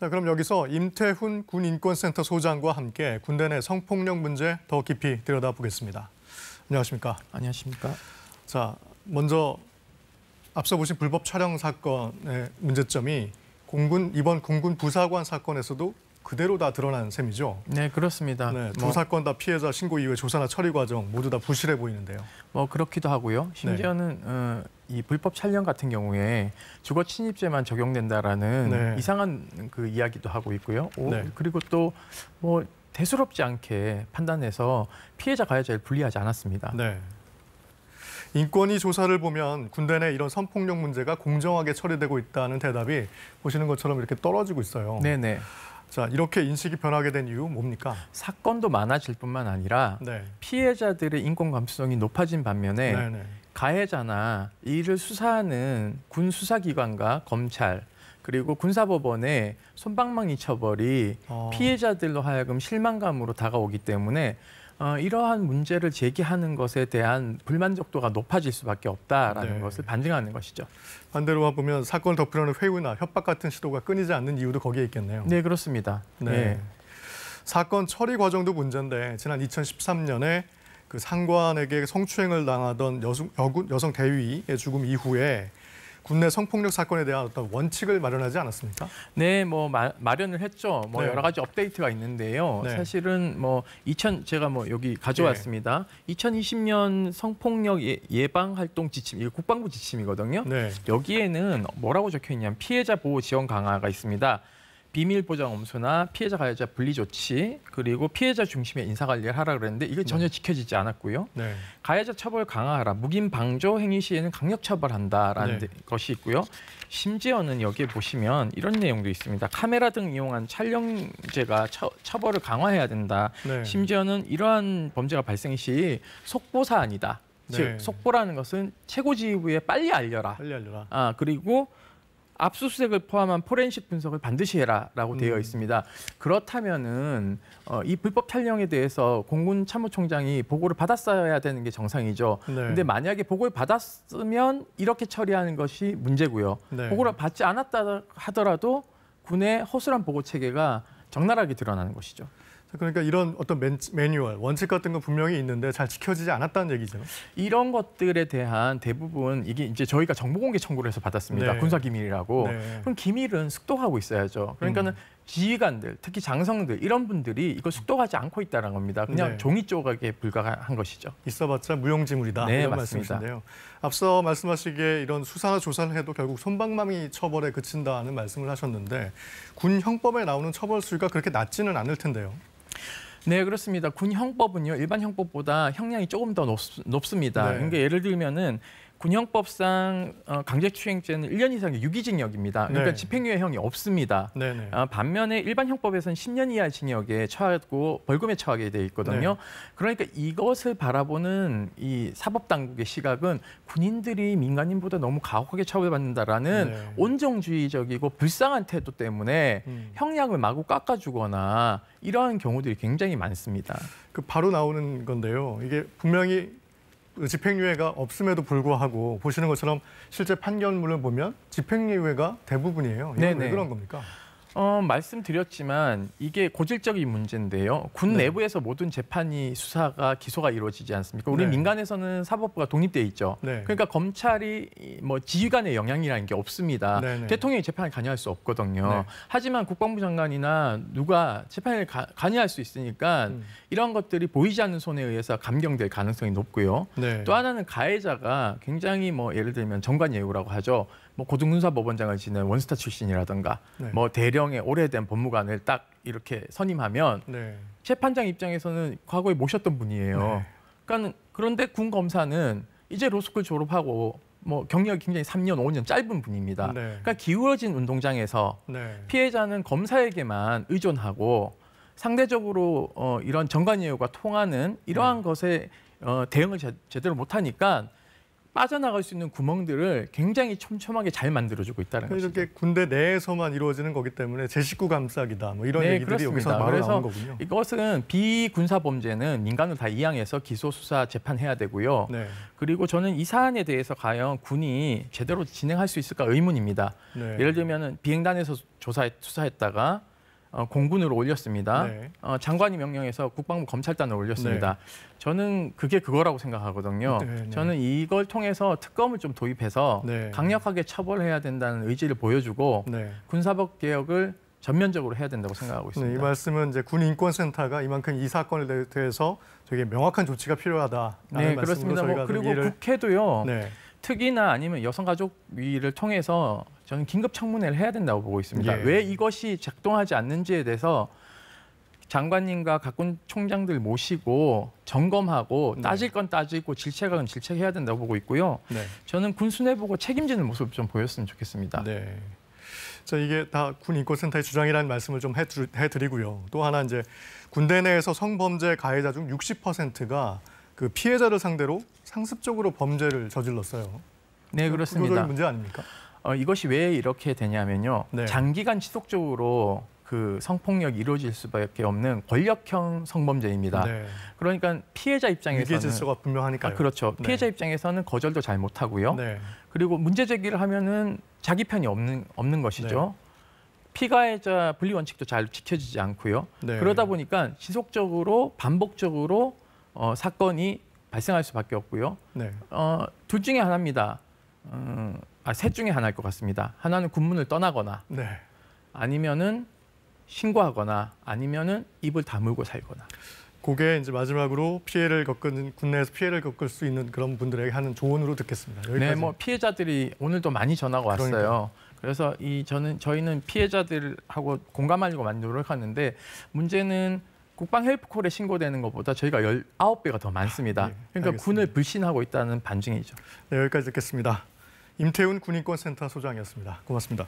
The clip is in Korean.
자, 그럼 여기서 임태훈 군인권센터 소장과 함께 군대 내 성폭력 문제 더 깊이 들여다보겠습니다. 안녕하십니까? 안녕하십니까? 자, 먼저 앞서 보신 불법 촬영 사건의 문제점이 이번 공군 부사관 사건에서도 그대로 다 드러난 셈이죠? 네, 그렇습니다. 네, 두 사건 다 피해자 신고 이후의 조사나 처리 과정 모두 다 부실해 보이는데요. 그렇기도 하고요. 심지어는 이 불법 촬영 같은 경우에 주거 침입죄만 적용된다라는 이상한 그 이야기도 하고 있고요. 그리고 또 대수롭지 않게 판단해서 피해자 가해자를 분리하지 않았습니다. 네. 인권위 조사를 보면 군대 내 이런 성폭력 문제가 공정하게 처리되고 있다는 대답이 보시는 것처럼 이렇게 떨어지고 있어요. 네네. 자, 이렇게 인식이 변하게 된 이유 뭡니까? 사건도 많아질 뿐만 아니라 피해자들의 인권 감수성이 높아진 반면에 가해자나 이를 수사하는 군 수사기관과 검찰 그리고 군사법원의 솜방망이 처벌이 피해자들로 하여금 실망감으로 다가오기 때문에 이러한 문제를 제기하는 것에 대한 불만족도가 높아질 수밖에 없다라는 것을 반증하는 것이죠. 반대로 보면 사건을 덮으려는 회유나 협박 같은 시도가 끊이지 않는 이유도 거기에 있겠네요. 네, 그렇습니다. 사건 처리 과정도 문제인데 지난 2013년에 그 상관에게 성추행을 당하던 여성 대위의 죽음 이후에 군내 성폭력 사건에 대한 어떤 원칙을 마련하지 않았습니까? 네, 마련을 했죠. 여러 가지 업데이트가 있는데요. 사실은 제가 여기 가져왔습니다. 2020년 성폭력 예방 활동 지침, 이게 국방부 지침이거든요. 여기에는 뭐라고 적혀 있냐면 피해자 보호 지원 강화가 있습니다. 비밀 보장 엄수나 피해자 가해자 분리 조치 그리고 피해자 중심의 인사관리를 하라 그랬는데 이게 전혀 지켜지지 않았고요. 가해자 처벌 강화하라. 묵인 방조 행위 시에는 강력 처벌한다라는 것이 있고요. 심지어는 여기에 보시면 이런 내용도 있습니다. 카메라 등 이용한 촬영죄가 처벌을 강화해야 된다. 심지어는 이러한 범죄가 발생 시 속보 사안이다. 즉 속보라는 것은 최고지휘부에 빨리 알려라. 그리고 압수수색을 포함한 포렌식 분석을 반드시 해라라고 되어 있습니다. 그렇다면은 이 불법 촬영에 대해서 공군 참모총장이 보고를 받았어야 되는 게 정상이죠. 근데 만약에 보고를 받았으면 이렇게 처리하는 것이 문제고요. 보고를 받지 않았다 하더라도 군의 허술한 보고 체계가 적나라하게 드러나는 것이죠. 그러니까 이런 어떤 매뉴얼, 원칙 같은 건 분명히 있는데 잘 지켜지지 않았다는 얘기죠. 이런 것들에 대한 대부분 이게 이제 저희가 정보공개 청구를 해서 받았습니다. 군사기밀이라고. 그럼 기밀은 숙독하고 있어야죠. 그러니까는 지휘관들, 특히 장성들 이런 분들이 이걸 숙독하지 않고 있다는 겁니다. 그냥 종이 조각에 불과한 것이죠. 있어봤자 무용지물이다. 네, 이런 맞습니다. 말씀이신데요. 앞서 말씀하시기에 이런 수사나 조사를 해도 결국 솜방망이 처벌에 그친다는 말씀을 하셨는데 군 형법에 나오는 처벌 수위가 그렇게 낮지는 않을 텐데요. 네, 그렇습니다. 군 형법은요, 일반 형법보다 형량이 조금 더 높습니다. 그러니까 예를 들면은 군 형법상 강제추행죄는 1년 이상의 유기징역입니다. 그러니까 집행유예형이 없습니다. 반면에 일반 형법에서는 10년 이하의 징역에 처하고 벌금에 처하게 돼 있거든요. 그러니까 이것을 바라보는 이 사법당국의 시각은 군인들이 민간인보다 너무 가혹하게 처벌받는다라는 온정주의적이고 불쌍한 태도 때문에 형량을 마구 깎아주거나 이러한 경우들이 굉장히 많습니다. 바로 나오는 건데요. 이게 분명히 집행유예가 없음에도 불구하고 보시는 것처럼 실제 판결문을 보면 집행유예가 대부분이에요. 이건 왜 그런 겁니까? 말씀드렸지만 이게 고질적인 문제인데요. 군 내부에서 모든 재판이 수사가 기소가 이루어지지 않습니까? 우리 민간에서는 사법부가 독립돼 있죠. 그러니까 검찰이 지휘관의 영향이라는 게 없습니다. 대통령이 재판에 관여할 수 없거든요. 하지만 국방부 장관이나 누가 재판에 관여할 수 있으니까 이런 것들이 보이지 않는 손에 의해서 감경될 가능성이 높고요. 또 하나는 가해자가 굉장히 예를 들면 정관예우라고 하죠. 고등군사법원장을 지낸 원스타 출신이라든가 대령의 오래된 법무관을 딱 이렇게 선임하면 재판장 입장에서는 과거에 모셨던 분이에요. 그런데 군 검사는 이제 로스쿨 졸업하고 경력이 굉장히 3년, 5년 짧은 분입니다. 그러니까 기울어진 운동장에서 피해자는 검사에게만 의존하고 상대적으로 이런 정관예우가 통하는 이러한 것에 대응을 제대로 못하니까 빠져나갈 수 있는 구멍들을 굉장히 촘촘하게 잘 만들어주고 있다는 거죠. 이렇게 군대 내에서만 이루어지는 거기 때문에 제 식구 감싸기다 뭐 이런 네, 얘기들이 그렇습니다. 여기서 바로 그래서 나오는 거군요. 이것은 비군사 범죄는 민간으로 다 이양해서 기소, 수사, 재판해야 되고요. 네. 그리고 저는 이 사안에 대해서 과연 군이 제대로 진행할 수 있을까 의문입니다. 네. 예를 들면 비행단에서 수사했다가 공군으로 올렸습니다. 네. 장관이 명령해서 국방부 검찰단을 올렸습니다. 저는 그게 그거라고 생각하거든요. 네. 저는 이걸 통해서 특검을 좀 도입해서 네. 강력하게 처벌해야 된다는 의지를 보여주고 네. 군사법 개혁을 전면적으로 해야 된다고 생각하고 있습니다. 네, 이 말씀은 이제 군인권센터가 이만큼 이 사건에 대해서 되게 명확한 조치가 필요하다라는 네, 말씀으로 그렇습니다. 저희가 그리고 이해를... 국회도요. 네. 특위나 아니면 여성가족위를 통해서 저는 긴급 청문회를 해야 된다고 보고 있습니다. 예. 왜 이것이 작동하지 않는지에 대해서 장관님과 각군 총장들 모시고 점검하고 네. 따질 건 따지고 질책은 질책해야 된다고 보고 있고요. 네. 저는 군 수뇌 보고 책임지는 모습 좀 보였으면 좋겠습니다. 네. 자, 이게 다 군인권센터의 주장이라는 말씀을 좀 해드리고요. 또 하나 이제 군대 내에서 성범죄 가해자 중 60%가 그 피해자를 상대로 상습적으로 범죄를 저질렀어요. 네, 그렇습니다. 구조적인 문제 아닙니까? 이것이 왜 이렇게 되냐면요. 네. 장기간 지속적으로 그 성폭력이 이루어질 수밖에 없는 권력형 성범죄입니다. 네. 그러니까 피해자 입장에서는 위계 질서가 분명하니까요. 그렇죠. 네. 피해자 입장에서는 거절도 잘 못하고요. 네. 그리고 문제 제기를 하면은 자기 편이 없는 것이죠. 네. 피가해자 분리 원칙도 잘 지켜지지 않고요. 네. 그러다 보니까 지속적으로 반복적으로 사건이 발생할 수밖에 없고요. 네. 둘 중에 하나입니다. 셋 중에 하나일 것 같습니다. 하나는 군문을 떠나거나 네. 아니면은 신고하거나 아니면은 입을 다물고 살거나. 그게 이제 마지막으로 군 내에서 피해를 겪을 수 있는 그런 분들에게 하는 조언으로 듣겠습니다. 여기까지. 네, 뭐 피해자들이 오늘도 많이 전화가 왔어요. 그러니까요. 그래서 저희는 피해자들하고 공감하려고 많이 노력하는데 문제는 국방 헬프콜에 신고되는 것보다 저희가 19배가 더 많습니다. 네, 그러니까 알겠습니다. 군을 불신하고 있다는 반증이죠. 네, 여기까지 듣겠습니다. 임태훈 군인권센터 소장이었습니다. 고맙습니다.